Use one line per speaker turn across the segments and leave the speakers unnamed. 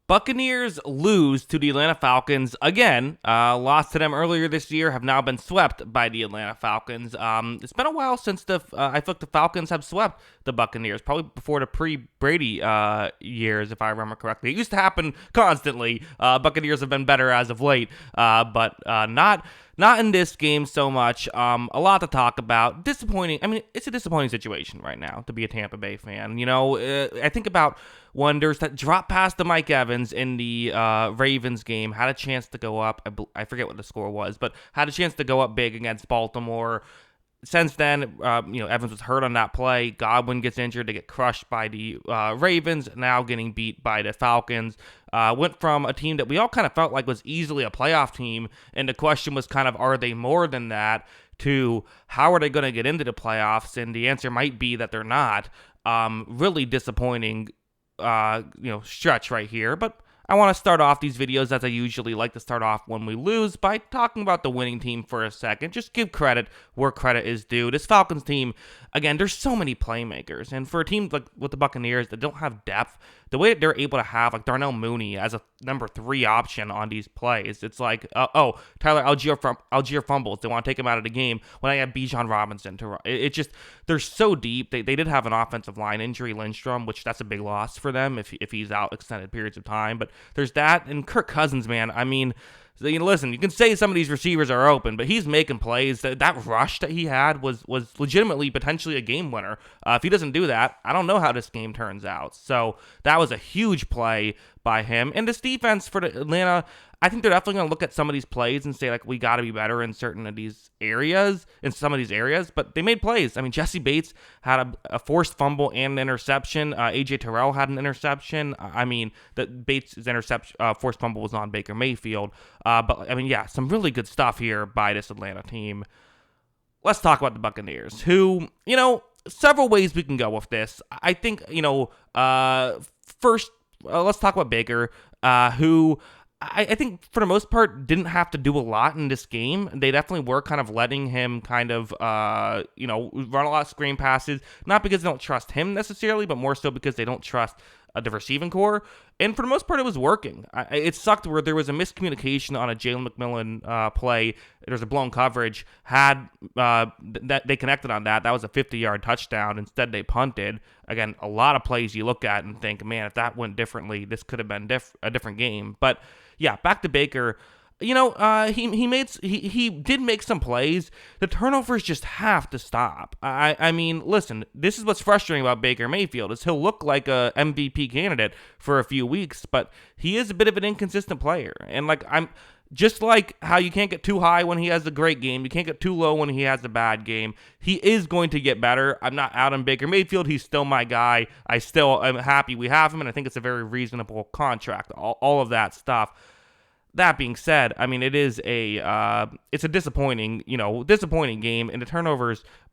Buccaneers lose to the Atlanta Falcons again. Lost to them earlier this year, have now been swept by the Atlanta Falcons. It's been a while since I feel like the Falcons have swept the Buccaneers, probably before the pre-Brady years, if I remember correctly. It used to happen constantly. Buccaneers have been better as of late, but not in this game so much. A lot to talk about. Disappointing. I mean, it's a disappointing situation right now to be a Tampa Bay fan. I think about wonders that drop past to Mike Evans in the Ravens game, had a chance to go up. I forget what the score was, but had a chance to go up big against Baltimore. Since then, Evans was hurt on that play. Godwin gets injured. They get crushed by the Ravens, now getting beat by the Falcons. Went from a team that we all kind of felt like was easily a playoff team, and the question was kind of, are they more than that, to how are they going to get into the playoffs? And the answer might be that they're not. Really disappointing stretch right here. But I want to start off these videos, as I usually like to start off when we lose, by talking about the winning team for a second. Just give credit where credit is due. This Falcons team, again, there's so many playmakers. And for a team like with the Buccaneers that don't have depth, the way that they're able to have like Darnell Mooney as a number 3 option on these plays, it's like, Tyler Algier fumbles. They want to take him out of the game when I have Bijan Robinson to run. They're so deep. They did have an offensive line injury, Lindstrom, which that's a big loss for them if he's out extended periods of time. But there's that, and Kirk Cousins, man. I mean, listen, you can say some of these receivers are open, but he's making plays. That rush that he had was legitimately potentially a game winner. If he doesn't do that, I don't know how this game turns out. So that was a huge play by him. And this defense for the Atlanta, I think they're definitely going to look at some of these plays and say, like, we got to be better in some of these areas, but they made plays. I mean, Jesse Bates had a forced fumble and an interception. A.J. Terrell had an interception. I mean, Bates' forced fumble was on Baker Mayfield. But, I mean, yeah, some really good stuff here by this Atlanta team. Let's talk about the Buccaneers, who, several ways we can go with this. I think, first, let's talk about Baker, who I think for the most part didn't have to do a lot in this game. They definitely were kind of letting him kind of, run a lot of screen passes, not because they don't trust him necessarily, but more so because they don't trust the receiving core. And for the most part, it was working. It sucked where there was a miscommunication on a Jalen McMillan play. There's a blown coverage. Had that they connected on that was a 50-yard touchdown. Instead, they punted. Again, a lot of plays you look at and think, man, if that went differently, this could have been a different game. But yeah, back to Baker. He did make some plays. The turnovers just have to stop. I mean, listen, this is what's frustrating about Baker Mayfield is he'll look like a MVP candidate for a few weeks, but he is a bit of an inconsistent player. And I'm just like how you can't get too high when he has a great game, you can't get too low when he has a bad game. He is going to get better. I'm not out on Baker Mayfield. He's still my guy. I still am happy we have him, and I think it's a very reasonable contract. All of that stuff. That being said, I mean, it's a disappointing game, and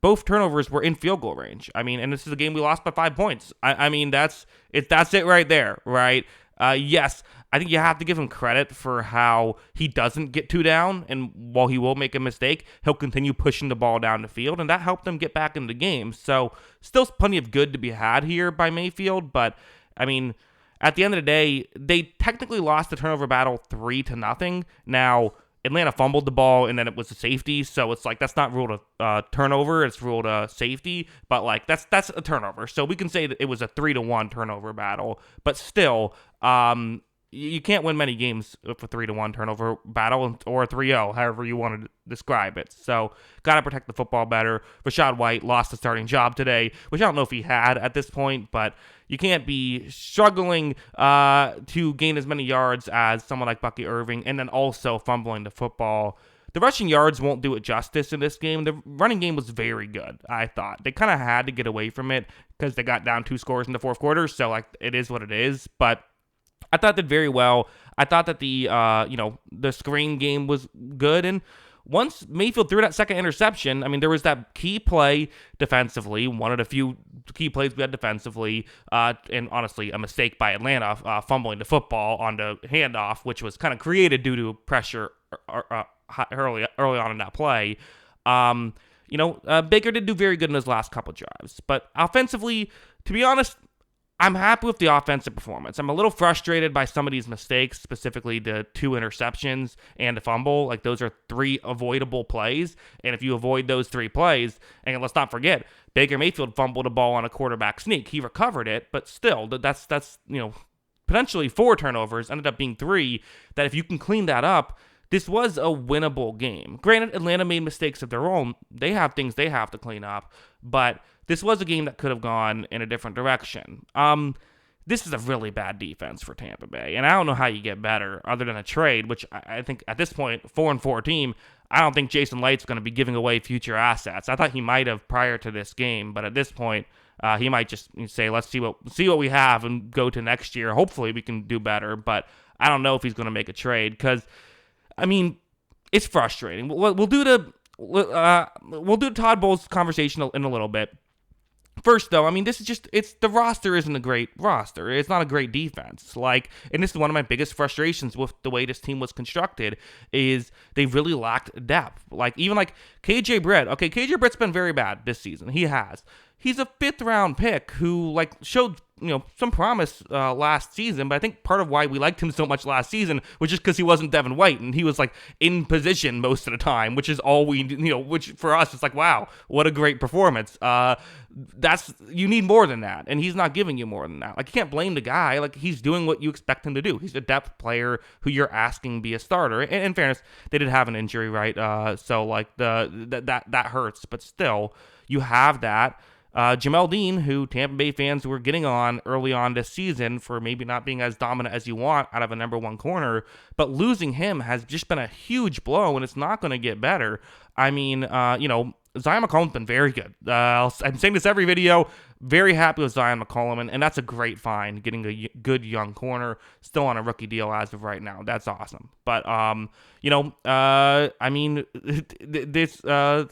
both turnovers were in field goal range. I mean, and this is a game we lost by 5 points. I mean, that's it right there, right? Yes, I think you have to give him credit for how he doesn't get too down, and while he will make a mistake, he'll continue pushing the ball down the field, and that helped them get back into the game. So, still plenty of good to be had here by Mayfield, but, I mean, at the end of the day, they technically lost the turnover battle 3-0. Now, Atlanta fumbled the ball, and then it was a safety, so it's like that's not ruled a turnover, it's ruled a safety, but that's a turnover. So we can say that it was a 3-1 turnover battle, but still, you can't win many games with a 3-1 turnover battle or a 3-0, however you want to describe it. So, got to protect the football better. Rachaad White lost the starting job today, which I don't know if he had at this point, but you can't be struggling to gain as many yards as someone like Bucky Irving and then also fumbling the football. The rushing yards won't do it justice in this game. The running game was very good, I thought. They kind of had to get away from it because they got down 2 scores in the fourth quarter, so it is what it is, but I thought they did very well. I thought that the screen game was good, and once Mayfield threw that second interception, I mean, there was that key play defensively, one of the few key plays we had defensively, and honestly, a mistake by Atlanta, fumbling the football on the handoff, which was kind of created due to pressure early on in that play. Baker did do very good in his last couple drives, but offensively, to be honest, I'm happy with the offensive performance. I'm a little frustrated by some of these mistakes, specifically the 2 interceptions and the fumble. Like, those are 3 avoidable plays. And if you avoid those 3 plays, and let's not forget, Baker Mayfield fumbled a ball on a quarterback sneak. He recovered it, but still, that's potentially 4 turnovers, ended up being 3, that if you can clean that up, this was a winnable game. Granted, Atlanta made mistakes of their own. They have things they have to clean up, but this was a game that could have gone in a different direction. This is a really bad defense for Tampa Bay, and I don't know how you get better other than a trade, which I think at this point, 4-4 team, I don't think Jason Light's going to be giving away future assets. I thought he might have prior to this game, but at this point, he might just say, let's see what we have and go to next year. Hopefully we can do better, but I don't know if he's going to make a trade because, I mean, it's frustrating. We'll do the Todd Bowles conversation in a little bit. First, though, I mean, the roster isn't a great roster. It's not a great defense. And this is one of my biggest frustrations with the way this team was constructed is they really lacked depth. Even KJ Britt. Okay, KJ Britt's been very bad this season. He has. He's a 5th-round pick who, showed, some promise last season, but I think part of why we liked him so much last season was just because he wasn't Devin White, and he was, in position most of the time, which is all we, which for us, it's wow, what a great performance. You need more than that, and he's not giving you more than that. You can't blame the guy. He's doing what you expect him to do. He's a depth player who you're asking be a starter. And in fairness, they did have an injury, right? So, that hurts, but still, you have that. Jamel Dean, who Tampa Bay fans were getting on early on this season for maybe not being as dominant as you want out of a number 1 corner, but losing him has just been a huge blow, and it's not going to get better. I mean, Zion McCollum's been very good. I'm saying this every video. Very happy with Zion McCollum, and that's a great find, getting a good young corner, still on a rookie deal as of right now. That's awesome. But, I mean, this the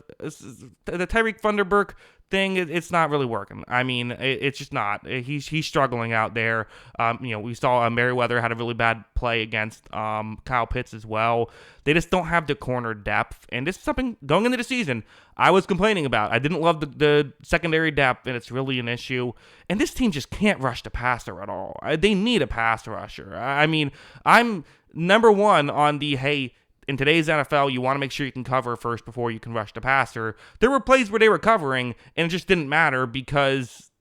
Tyreek Thunderberg thing, it's not really working. I mean, it's just not. He's struggling out there. We saw Merriweather had a really bad play against Kyle Pitts as well. They just don't have the corner depth, and this is something going into the season I was complaining about. I didn't love the secondary depth, and it's really an issue. And this team just can't rush the passer at all. They need a pass rusher. I mean, I'm number 1 on the, hey, in today's NFL, you want to make sure you can cover first before you can rush the passer. There were plays where they were covering, and it just didn't matter because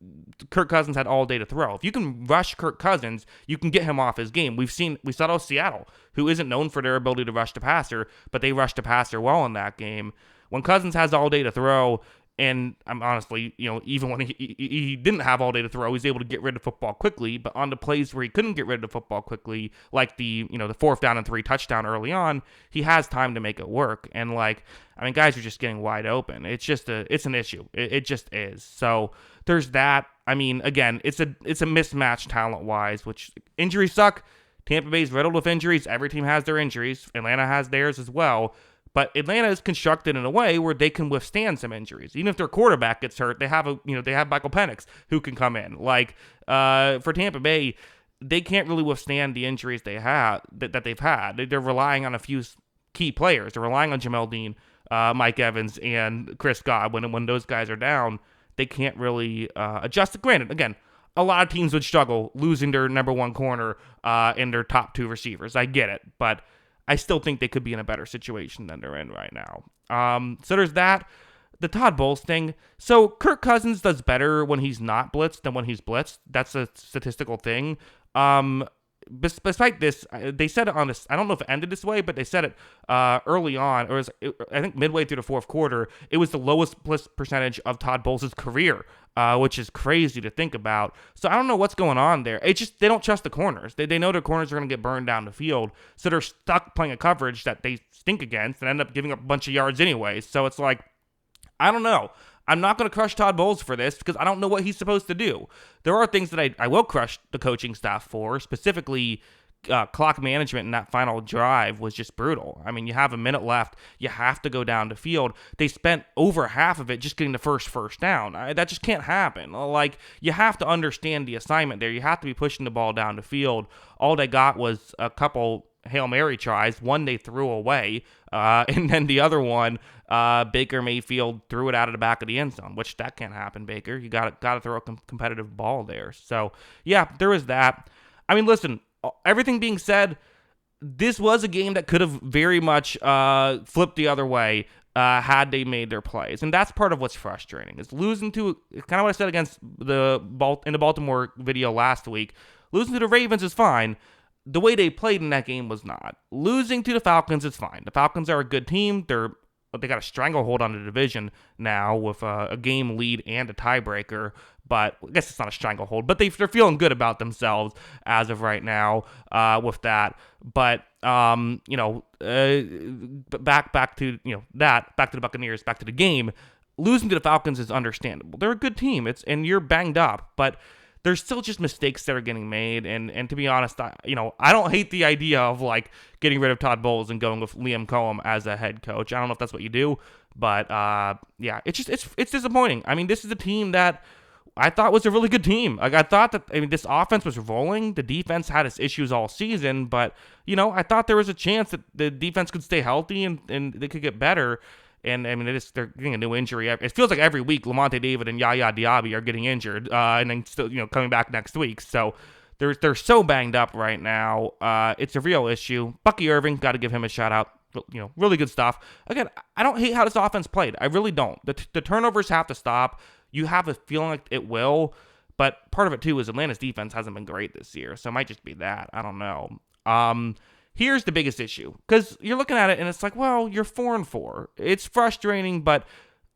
Kirk Cousins had all day to throw. If you can rush Kirk Cousins, you can get him off his game. We saw those Seattle, who isn't known for their ability to rush the passer, but they rushed the passer well in that game. When Cousins has all day to throw, and I'm honestly, even when he didn't have all day to throw, he's able to get rid of football quickly. But on the plays where he couldn't get rid of the football quickly, like the 4th down and 3 touchdown early on, he has time to make it work. And guys are just getting wide open. It's an issue. It just is. So there's that. I mean, again, it's a mismatch talent wise, which injuries suck. Tampa Bay's riddled with injuries. Every team has their injuries. Atlanta has theirs as well. But Atlanta is constructed in a way where they can withstand some injuries. Even if their quarterback gets hurt, they have Michael Penix who can come in. For Tampa Bay, they can't really withstand the injuries they have that they've had. They're relying on a few key players. They're relying on Jamel Dean, Mike Evans, and Chris Godwin. When those guys are down, they can't really adjust. Granted, again, a lot of teams would struggle losing their number 1 corner and their top 2 receivers. I get it, but I still think they could be in a better situation than they're in right now. So there's that. The Todd Bowles thing. So Kirk Cousins does better when he's not blitzed than when he's blitzed. That's a statistical thing. Despite this, they said it on this. I don't know if it ended this way, but they said it early on, or I think midway through the 4th quarter. It was the lowest blitz percentage of Todd Bowles' career, which is crazy to think about. So I don't know what's going on there. It's just they don't trust the corners. They know their corners are going to get burned down the field, so they're stuck playing a coverage that they stink against and end up giving up a bunch of yards anyway. So it's I don't know. I'm not going to crush Todd Bowles for this because I don't know what he's supposed to do. There are things that I will crush the coaching staff for, specifically clock management in that final drive was just brutal. I mean, you have a minute left. You have to go down the field. They spent over half of it just getting the first down. That just can't happen. You have to understand the assignment there. You have to be pushing the ball down the field. All they got was a couple Hail Mary tries. One they threw away, and then the other one, Baker Mayfield threw it out of the back of the end zone, which that can't happen, Baker. You got to throw a competitive ball there. So, yeah, there was that. I mean, listen, everything being said, this was a game that could have very much flipped the other way had they made their plays. And that's part of what's frustrating, is losing to, kind of what I said against in the Baltimore video last week, losing to the Ravens is fine. The way they played in that game was not. Losing to the Falcons is fine. The Falcons are a good team. They got a stranglehold on the division now with a game lead and a tiebreaker. But I guess it's not a stranglehold. But they're feeling good about themselves as of right now with that. But back to back to the Buccaneers, back to the game. Losing to the Falcons is understandable. They're a good team. And you're banged up, but there's still just mistakes that are getting made, and to be honest, I don't hate the idea of like getting rid of Todd Bowles and going with Liam Cohen as a head coach. I don't know if that's what you do, but yeah, it's disappointing. I mean, this is a team that I thought was a really good team. Like, I thought that, this offense was rolling. The defense had its issues all season, but I thought there was a chance that the defense could stay healthy and they could get better. And they're getting a new injury. It feels like every week Lavonte David and Yaya Diaby are getting injured, and then still coming back next week. So they're so banged up right now. It's a real issue. Bucky Irving, got to give him a shout out. Really good stuff. Again, I don't hate how this offense played. I really don't. The turnovers have to stop. You have a feeling like it will, but part of it too is Atlanta's defense hasn't been great this year, so it might just be that. I don't know. Here's the biggest issue, because you're looking at it and it's like, well, you're 4-4. It's frustrating, but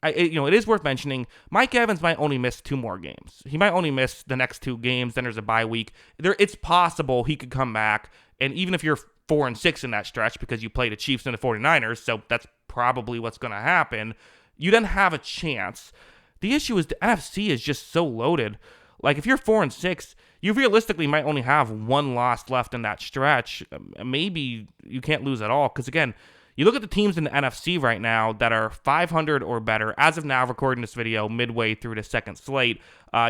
it is worth mentioning. Mike Evans might only miss 2 more games. He might only miss the next 2 games. Then there's a bye week. It's possible he could come back, and even if you're 4-6 in that stretch because you play the Chiefs and the 49ers, so that's probably what's going to happen, you then have a chance. The issue is the NFC is just so loaded. Like, if you're 4-6, you realistically might only have 1 loss left in that stretch. Maybe you can't lose at all. Because, again, you look at the teams in the NFC right now that are 500 or better. As of now, recording this video midway through the second slate,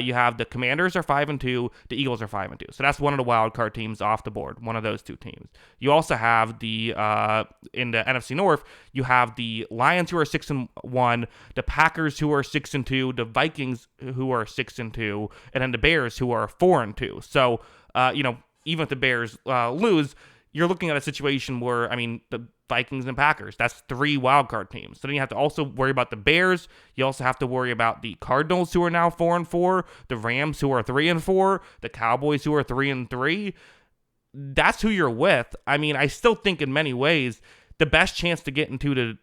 you have the Commanders are 5-2, the Eagles are 5-2. So that's one of the wild card teams off the board, one of those 2 teams. You also have in the NFC North, you have the Lions who are 6-1, the Packers who are 6-2, the Vikings who are 6-2, and then the Bears who are 4-2. So, even if the Bears lose, you're looking at a situation where, the Vikings and Packers, that's 3 wildcard teams. So then you have to also worry about the Bears. You also have to worry about the Cardinals, who are now 4-4, the Rams, who are 3-4, the Cowboys, who are 3-3. That's who you're with. I still think in many ways the best chance to get into the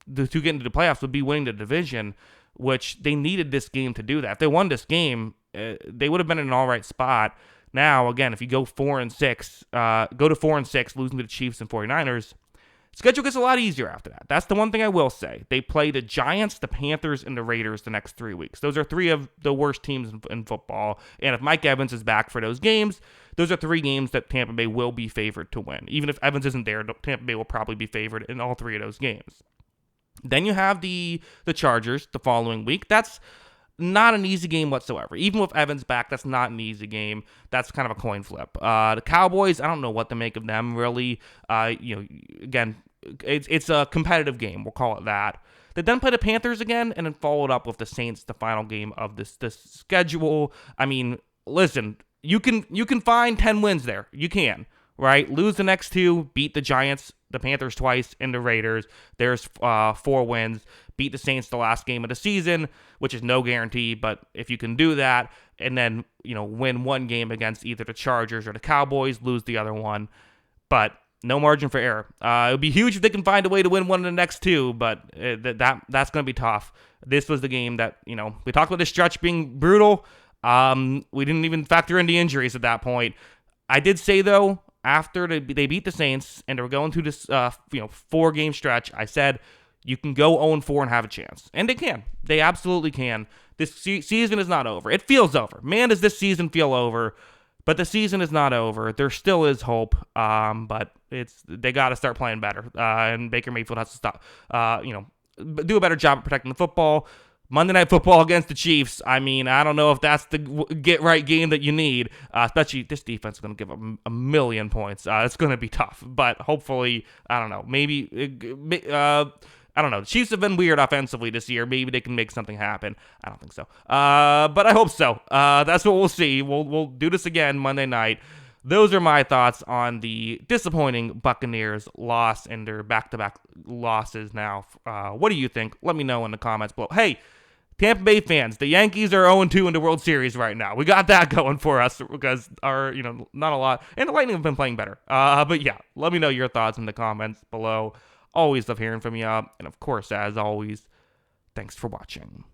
playoffs would be winning the division, which they needed this game to do that. If they won this game, they would have been in an all right spot. Now, again, if you go 4-6, losing to the Chiefs and 49ers, schedule gets a lot easier after that. That's the one thing I will say. They play the Giants, the Panthers, and the Raiders the next 3 weeks. Those are 3 of the worst teams in football. And if Mike Evans is back for those games, those are 3 games that Tampa Bay will be favored to win. Even if Evans isn't there, Tampa Bay will probably be favored in all 3 of those games. Then you have the Chargers the following week. That's not an easy game whatsoever. Even with Evans back, that's not an easy game. That's kind of a coin flip. The Cowboys, I don't know what to make of them, really. Again, it's a competitive game. We'll call it that. They then play the Panthers again, and then followed up with the Saints, the final game of this schedule. Listen, you can find 10 wins there. You can, right? Lose the next 2, beat the Giants, the Panthers twice, and the Raiders. There's 4 wins. Beat the Saints the last game of the season, which is no guarantee, but if you can do that, and then, win 1 game against either the Chargers or the Cowboys, lose the other one, but no margin for error. It would be huge if they can find a way to win 1 of the next 2, but that's going to be tough. This was the game that, we talked about the stretch being brutal. We didn't even factor in the injuries at that point. I did say, though, after they beat the Saints and they were going through this 4-game stretch, I said, you can go 0-4 and have a chance. And they can. They absolutely can. This season is not over. It feels over. Man, does this season feel over. But the season is not over. There still is hope. But they got to start playing better. And Baker Mayfield has to stop, do a better job of protecting the football. Monday Night Football against the Chiefs. I mean, I don't know if that's the get-right game that you need, especially this defense is going to give a million points. It's going to be tough, but hopefully, I don't know, maybe, I don't know. The Chiefs have been weird offensively this year. Maybe they can make something happen. I don't think so, but I hope so. That's what we'll see. We'll do this again Monday night. Those are my thoughts on the disappointing Buccaneers loss and their back-to-back losses now. What do you think? Let me know in the comments below. Hey, Tampa Bay fans, the Yankees are 0-2 in the World Series right now. We got that going for us because not a lot. And the Lightning have been playing better. But yeah, let me know your thoughts in the comments below. Always love hearing from you. And of course, as always, thanks for watching.